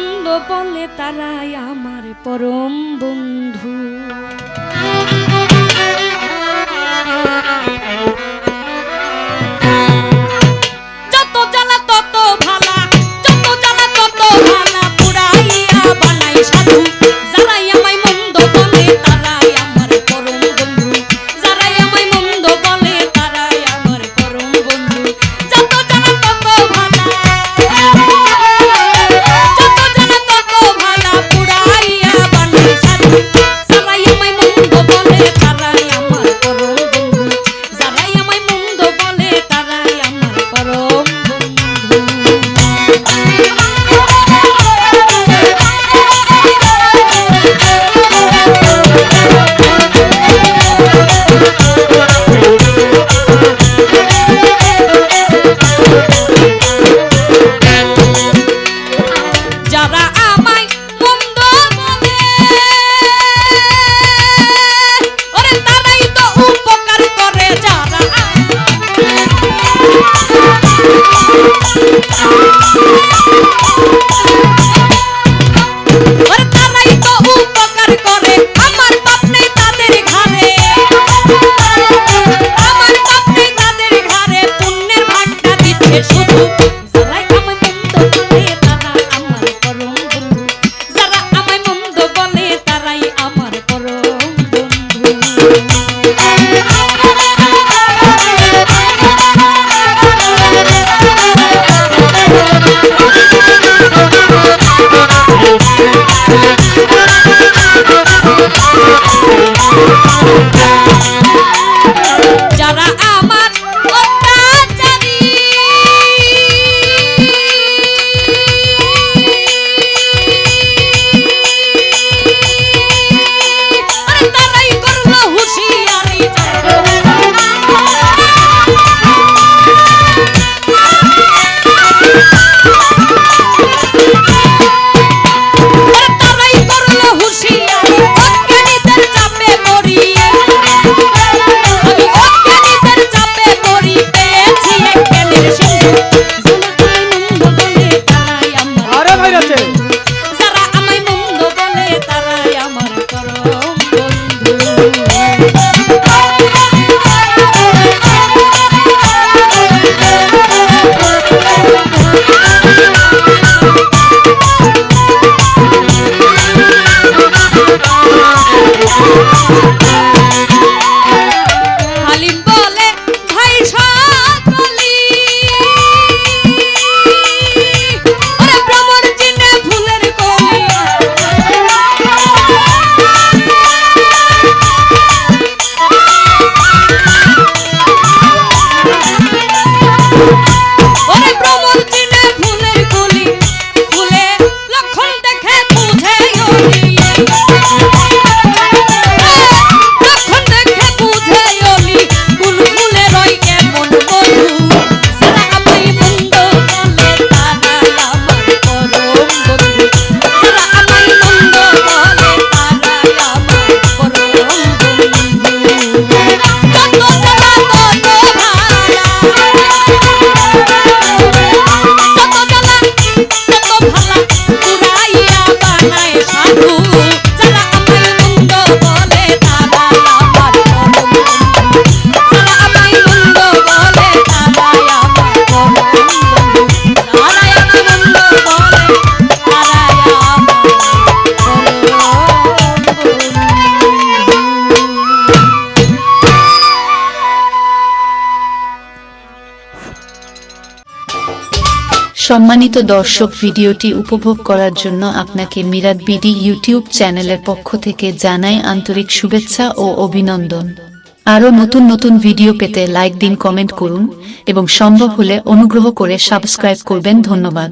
মন্দ বলে তারাই আমার পরম বন্ধু। যত জ্বালা তত ভালা, যত জ্বালা তত ভালা, পুরাইয়া বানাই সাধু। যারাই আমায় মন্দ বলে তারাই আমার পরম বন্ধু। যারাই আমায় মন্দ বলে তারাই আমার পরম বন্ধু। যত জ্বালা তত ভালা, যত জ্বালা তত ভালা, পুরাইয়া বানাই সাধু। যারাই আমায় মন্দ বলে তারাই আমার পরম বন্ধু। যারাই আমায় মন্দ বলে তারাই আমার পরম যারা আমায় মন্দ বলে, ওরে তারাই তো উপকার করে। যারা ওরে তারাই তো উপকার করে। আমার পাপ নেই তাদের ঘাড়ে, আমার পাপ নেই তাদের ঘাড়ে, পুণ্যের ভাগটা দিচ্ছে শুধু। যারাই আমায় মন্দ বলে তারা আমার পরম বন্ধু। যারা আমায় মন্দ বলে তারাই আমার পরম বন্ধু। যারা আমার অত্যাচারী, আরে তারাই করলো হুঁশিয়ারি। আরে তারাই করলো হুঁশিয়ারি, অজ্ঞানীদের চাপে পড়ি। আমি অজ্ঞানীদের চাপে পড়ি, পেয়েছি এক জ্ঞানের সিন্ধু। যারা আমায় মন্দ বলে তারাই আমার পরম বন্ধু। যারা আমায় মন্দ বলে তারাই আমার পরম বন্ধু। হালিম বলে ভাই সকলি, ওরে ভ্রমর চিনে ফুলের কলি। ওরে ভ্রমর চিনে ফুলের কলি, ফুলে লক্ষণ দেখে বুঝে অলি। লক্ষণ দেখে বুঝে অলি, কোন ফুলে রয় এমন মধু। যারা আমায় মন্দ বলে তারাই আমার পরম বন্ধু। যারা আমায় মন্দ বলে তারাই আমার পরম বন্ধু। যত জ্বালা তত ভালা, যত জ্বালা তত ভালা, পুরাইয়া বানায় সাধু। যারা আমায় মন্দ বলে তারাই আমার পরম বন্ধু। যারা আমায় মন্দ বলে তারাই আমার পরম বন্ধু। যারাই আমায় মন্দ বলে তারাই আমার সম্মানিত দর্শক, ভিডিওটি উপভোগ করার জন্য আপনাকে মিরাত বিডি ইউটিউব চ্যানেলের পক্ষ থেকে জানাই আন্তরিক শুভেচ্ছা ও অভিনন্দন। আরও নতুন নতুন ভিডিও পেতে লাইক দিন, কমেন্ট করুন এবং সম্ভব হলে অনুগ্রহ করে সাবস্ক্রাইব করবেন। ধন্যবাদ।